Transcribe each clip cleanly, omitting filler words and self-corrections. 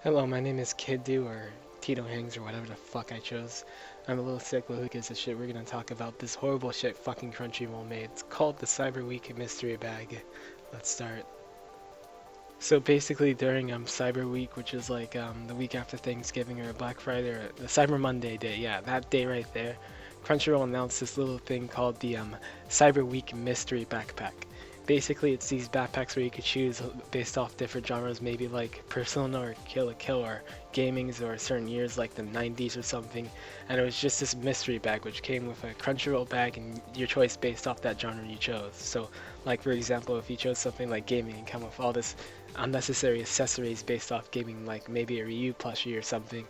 Hello, my name is Kiddo or Tito Hangs or whatever the fuck I chose. I'm a little sick, but who gives a shit? We're gonna talk about this horrible shit fucking Crunchyroll made. It's called the Cyber Week Mystery Bag. Let's start. So basically during Cyber Week, which is like the week after Thanksgiving or Black Friday or the Cyber Monday day, yeah, that day right there, Crunchyroll announced this little thing called the Cyber Week Mystery Backpack. Basically, it's these backpacks where you could choose based off different genres, maybe like Persona or Kill la Kill or gamings or certain years like the 90s or something. And it was just this mystery bag which came with a Crunchyroll bag and your choice based off that genre you chose. So, like for example, if you chose something like gaming and come with all this unnecessary accessories based off gaming, like maybe a Ryu plushie or something,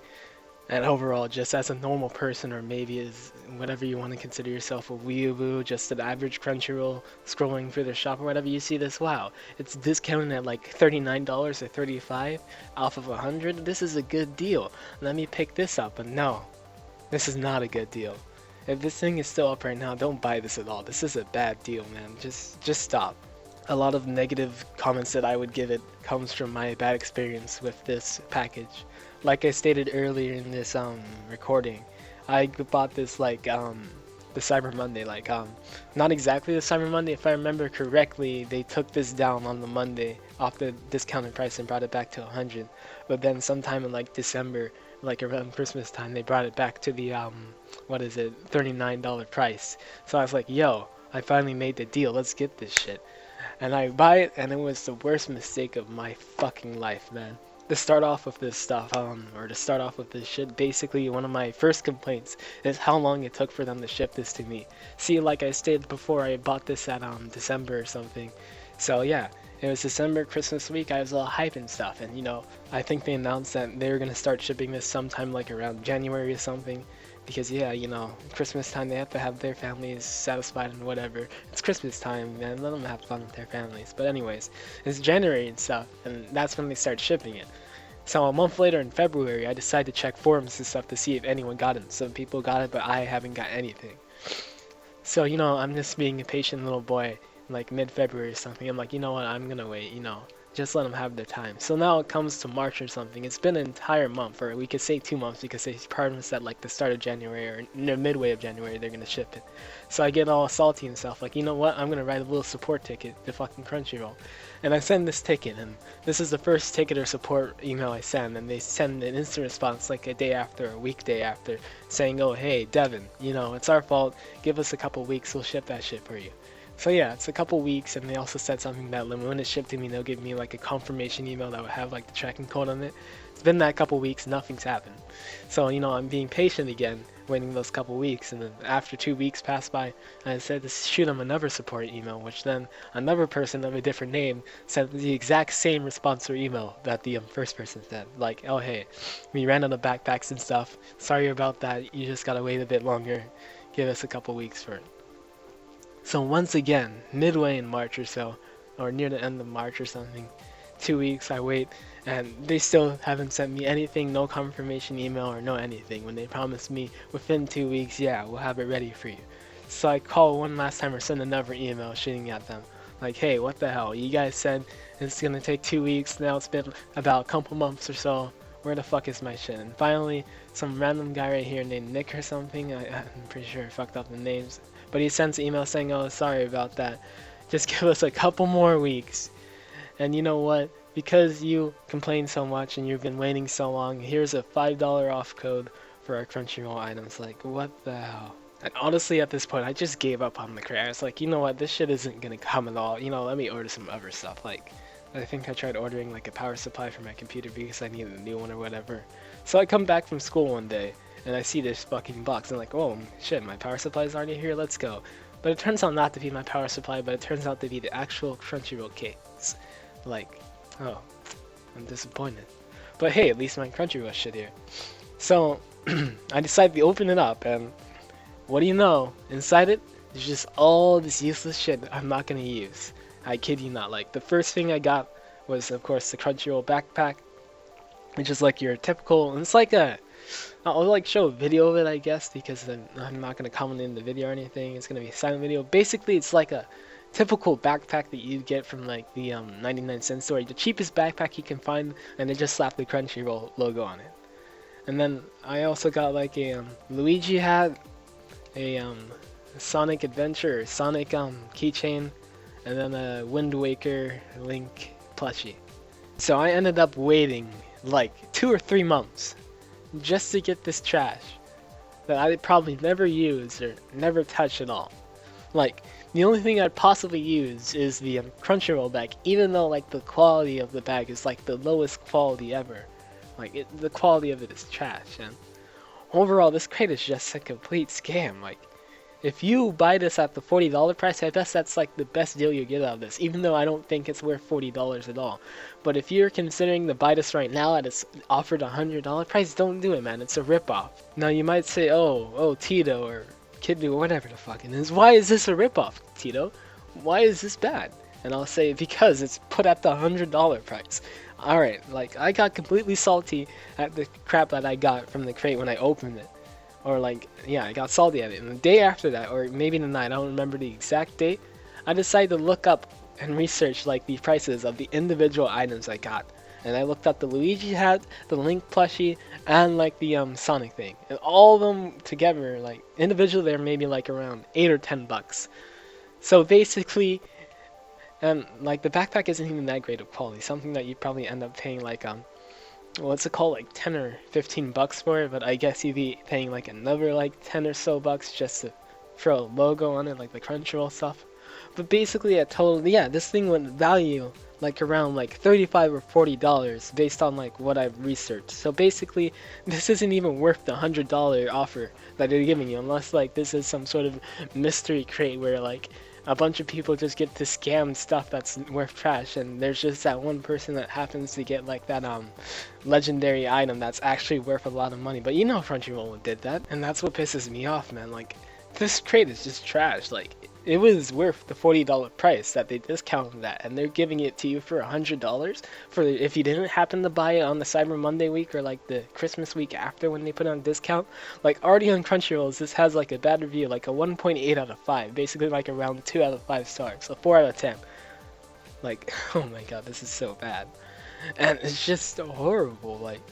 and overall, just as a normal person, or maybe as whatever you want to consider yourself, a weeaboo, just an average Crunchyroll scrolling through their shop or whatever, you see this, wow, it's discounted at like $39 or $35 off of 100. This is a good deal. Let me pick this up. But no, this is not a good deal. If this thing is still up right now, don't buy this at all. This is a bad deal, man. Just stop. A lot of negative comments that I would give it comes from my bad experience with this package. Like I stated earlier in this recording, I bought this like the Cyber Monday, like not exactly the Cyber Monday. If I remember correctly, they took this down on the Monday off the discounted price and brought it back to 100. But then sometime in like December, like around Christmas time, they brought it back to the what is it, $39 price. So I was like, yo, I finally made the deal. Let's get this shit. And I buy it, and it was the worst mistake of my fucking life, man. To start off with this stuff, or to start off with this shit, basically one of my first complaints is how long it took for them to ship this to me. See, like I stated before, I bought this at December or something. So yeah, it was December, Christmas week, I was all hype and stuff, and I think they announced that they were gonna start shipping this sometime like around January or something. Because yeah, Christmas time they have to have their families satisfied and whatever. It's Christmas time, man. Let them have fun with their families. But anyways, it's January and stuff, and that's when they start shipping it. So a month later in February, I decided to check forums and stuff to see if anyone got it. Some people got it, but I haven't got anything. So I'm just being a patient little boy, like mid-February or something. I'm like, you know what? I'm gonna wait. Just let them have their time. So now it comes to March or something. It's been an entire month, or we could say 2 months, because they promised that like the start of January or near midway of January they're gonna ship it. So I get all salty and stuff, like, you know what? I'm gonna write a little support ticket to fucking Crunchyroll, and I send this ticket, and this is the first ticket or support email I send, and they send an instant response like a day after, a weekday after, saying, oh hey Devin, it's our fault. Give us a couple weeks, we'll ship that shit for you. So yeah, it's a couple weeks, and they also said something that when it's shipped to me, they'll give me like a confirmation email that would have like the tracking code on it. It's been that couple weeks, nothing's happened. So I'm being patient again, waiting those couple weeks, and then after 2 weeks passed by, I said to shoot them another support email, which then another person of a different name sent the exact same response or email that the first person said, like, oh hey, we ran out of backpacks and stuff. Sorry about that. You just gotta wait a bit longer. Give us a couple weeks for it. So once again, midway in March or so, or near the end of March or something, 2 weeks I wait, and they still haven't sent me anything, no confirmation email or no anything, when they promised me within 2 weeks, yeah, we'll have it ready for you. So I call one last time or send another email shooting at them, like, hey, what the hell, you guys said it's gonna take 2 weeks, now it's been about a couple months or so, where the fuck is my shit? And finally, some random guy right here named Nick or something, I'm pretty sure I fucked up the names, but he sends an email saying, oh, sorry about that. Just give us a couple more weeks. And you know what? Because you complained so much and you've been waiting so long, here's a $5 off code for our Crunchyroll items. Like, what the hell? And honestly, at this point, I just gave up on the career. I was like, you know what? This shit isn't gonna come at all. Let me order some other stuff. Like, I think I tried ordering like a power supply for my computer because I needed a new one or whatever. So I come back from school one day, and I see this fucking box, and I'm like, oh shit, my power supply is already here, let's go. But it turns out not to be my power supply, but it turns out to be the actual Crunchyroll case. Like, oh, I'm disappointed. But hey, at least my Crunchyroll shit here. So, I decided to open it up, and what do you know? Inside it, there's just all this useless shit that I'm not gonna use. I kid you not. Like, the first thing I got was, of course, the Crunchyroll backpack, which is like your typical, and it's like I'll like show a video of it, I guess, because I'm not gonna comment in the video or anything. It's gonna be a silent video. Basically, it's like a typical backpack that you get from like the 99-cent store, the cheapest backpack you can find, and they just slap the Crunchyroll logo on it. And then I also got like a Luigi hat, a Sonic Adventure, Sonic keychain, and then a Wind Waker Link plushie. So I ended up waiting like 2 or 3 months just to get this trash that I'd probably never use or never touch at all. Like, the only thing I'd possibly use is the Crunchyroll bag, even though like the quality of the bag is like the lowest quality ever. Like, the quality of it is trash, and overall this crate is just a complete scam. Like, if you buy this at the $40 price, I guess that's like the best deal you get out of this, even though I don't think it's worth $40 at all. But if you're considering to buy this right now at its offered $100 price, don't do it, man. It's a ripoff. Now you might say, oh, Tito or Kid or whatever the fuck it is. Why is this a ripoff, Tito? Why is this bad? And I'll say, because it's put at the $100 price. Alright, like, I got completely salty at the crap that I got from the crate when I opened it. Or like, yeah, I got salty at it. And the day after that, or maybe the night, I don't remember the exact date, I decided to look up and research like the prices of the individual items I got. And I looked up the Luigi hat, the Link plushie, and like the Sonic thing. And all of them together, like individually, they're maybe like around $8 or $10. So basically, and like the backpack isn't even that great of quality. Something that you probably end up paying like what's it called, like 10 or 15 bucks for it, but I guess you'd be paying like another like 10 or so bucks just to throw a logo on it, like the Crunchroll stuff. But basically a total, yeah, this thing would value like around like $35 or $40 based on like what I've researched. So basically this isn't even worth the $100 offer that they're giving you, unless like this is some sort of mystery crate where like a bunch of people just get to scam stuff that's worth trash, and there's just that one person that happens to get like that legendary item that's actually worth a lot of money. But you know Crunchyroll did that, and that's what pisses me off, man. Like, this crate is just trash. Like, it was worth the $40 price that they discounted that, and they're giving it to you for $100 for if you didn't happen to buy it on the Cyber Monday week or like the Christmas week after when they put it on discount. Like, already on Crunchyroll, this has like a bad review, like a 1.8 out of 5, basically like around 2 out of 5 stars, so 4 out of 10. Like, oh my god, this is so bad, and it's just horrible. Like,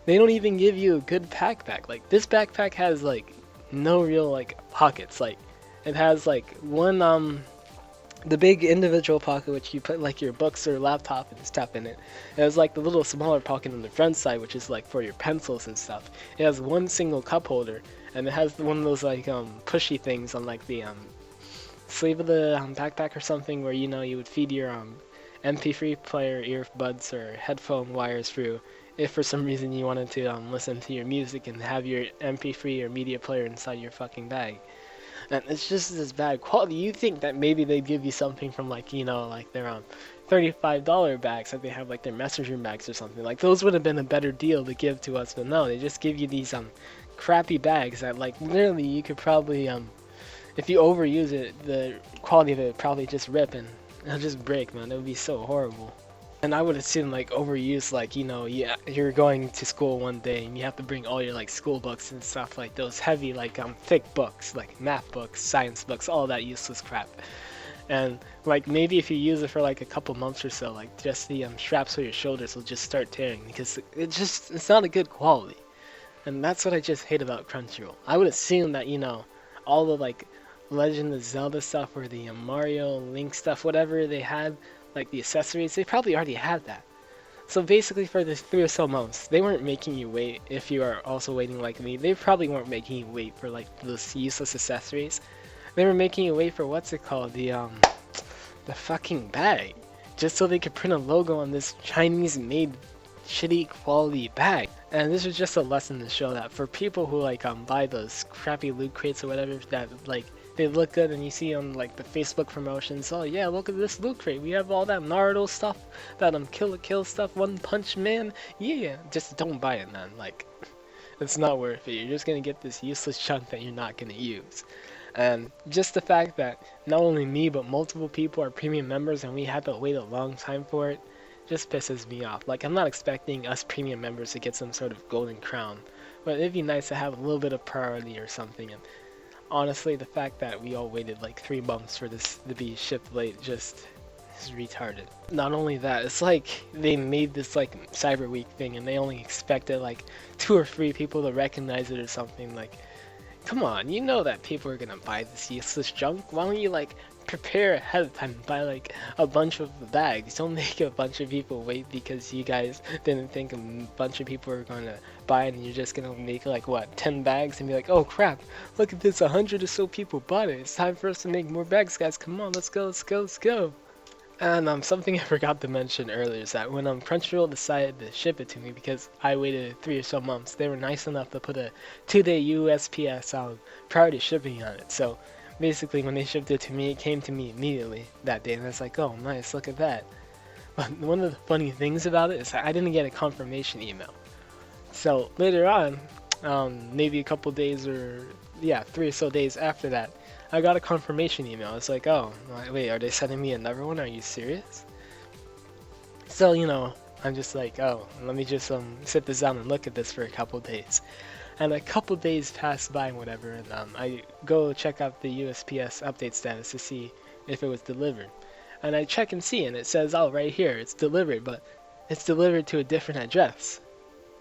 they don't even give you a good backpack. Like, this backpack has like no real like pockets. Like, it has like one the big individual pocket which you put like your books or laptop and stuff in it. It has like the little smaller pocket on the front side which is like for your pencils and stuff. It has one single cup holder, and it has one of those like pushy things on like the sleeve of the backpack or something, where you know you would feed your MP3 player earbuds or headphone wires through if for some reason you wanted to listen to your music and have your MP3 or media player inside your fucking bag. And it's just this bad quality. You think that maybe they'd give you something from like, you know, like their $35 bags, like they have like their messenger bags or something. Like, those would have been a better deal to give to us, but no, they just give you these crappy bags that like literally you could probably if you overuse it, the quality of it would probably just rip and it'll just break, man. It would be so horrible. And I would assume like overuse, like, you know, yeah, you're going to school one day and you have to bring all your like school books and stuff, like those heavy like thick books, like math books, science books, all that useless crap. And like maybe if you use it for like a couple months or so, like just the straps for your shoulders will just start tearing, because it's not a good quality. And that's what I just hate about Crunchyroll. I would assume that, you know, all the like Legend of Zelda stuff or the Mario Link stuff, whatever they had, like the accessories, they probably already had that. So basically for the 3 or so months, they weren't making you wait. If you are also waiting like me, they probably weren't making you wait for like those useless accessories. They were making you wait for what's it called, the fucking bag, just so they could print a logo on this Chinese made shitty quality bag. And this was just a lesson to show that for people who like buy those crappy loot crates or whatever that like they look good and you see on like the Facebook promotions, oh yeah, look at this loot crate, we have all that Naruto stuff, that Kill la Kill stuff, One Punch Man, yeah, just don't buy it, man. Like, it's not worth it. You're just gonna get this useless chunk that you're not gonna use. And just the fact that not only me but multiple people are premium members and we had to wait a long time for it just pisses me off. Like, I'm not expecting us premium members to get some sort of golden crown, but it'd be nice to have a little bit of priority or something. And honestly, the fact that we all waited like 3 months for this to be shipped late just is retarded. Not only that, it's like they made this like Cyber Week thing and they only expected like 2 or 3 people to recognize it or something. Like, come on, you know that people are gonna buy this useless junk. Why don't you like prepare ahead of time and buy like a bunch of bags? Don't make a bunch of people wait because you guys didn't think a bunch of people were gonna buy it and you're just gonna make like what, 10 bags and be like, oh crap, look at this, 100 or so people bought it. It's time for us to make more bags, guys. Come on, let's go, let's go, let's go. And something I forgot to mention earlier is that when Crunchyroll decided to ship it to me, because I waited 3 or so months, they were nice enough to put a 2-day USPS priority shipping on it. So basically, when they shipped it to me, it came to me immediately that day, and I was like, oh nice, look at that. But one of the funny things about it is that I didn't get a confirmation email. So later on, maybe a couple days or yeah, 3 or so days after that, I got a confirmation email. It's like, oh, wait, are they sending me another one? Are you serious? So, you know, I'm just like, oh, let me just sit this down and look at this for a couple days. And a couple days pass by and whatever, and I go check out the USPS update status to see if it was delivered. And I check and see, and it says, oh, right here, it's delivered, but it's delivered to a different address.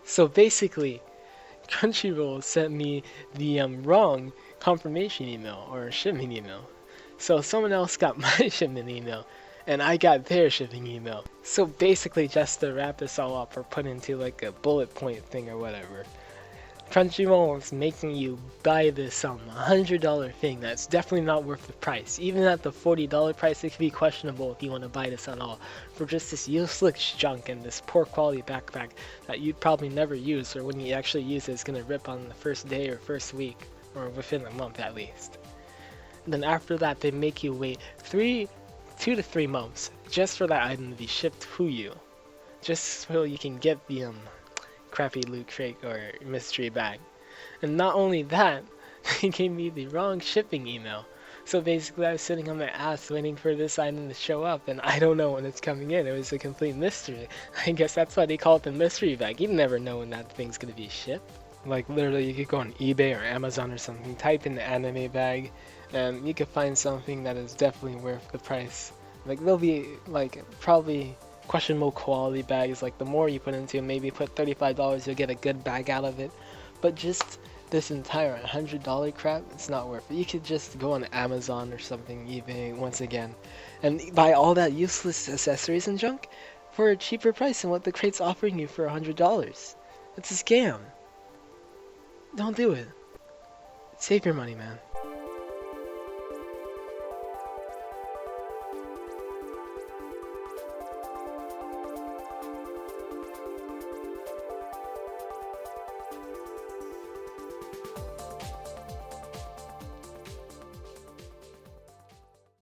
So basically, Crunchyroll sent me the wrong confirmation email or shipment email. So someone else got my shipment email and I got their shipping email. So basically, just to wrap this all up or put into like a bullet point thing or whatever, Crunchyroll is making you buy this $100 thing that's definitely not worth the price. Even at the $40 price, it could be questionable if you want to buy this at all. For just this useless junk and this poor quality backpack that you'd probably never use, or when you actually use it, it's going to rip on the first day or first week, or within a month at least. And then after that, they make you wait 2 to 3 months just for that item to be shipped to you. Just so you can get the crappy loot crate or mystery bag. And not only that, they gave me the wrong shipping email. So basically I was sitting on my ass waiting for this item to show up and I don't know when it's coming in. It was a complete mystery. I guess that's why they call it the mystery bag. You never know when that thing's gonna be shipped. Like literally you could go on eBay or Amazon or something, type in the anime bag, and you could find something that is definitely worth the price. Like there'll be like probably questionable quality bags, like the more you put into it, maybe put $35, you'll get a good bag out of it. But just this entire $100 crap, it's not worth it. You could just go on Amazon or something, eBay once again, and buy all that useless accessories and junk for a cheaper price than what the crate's offering you for $100. It's a scam. Don't do it. Save your money, man.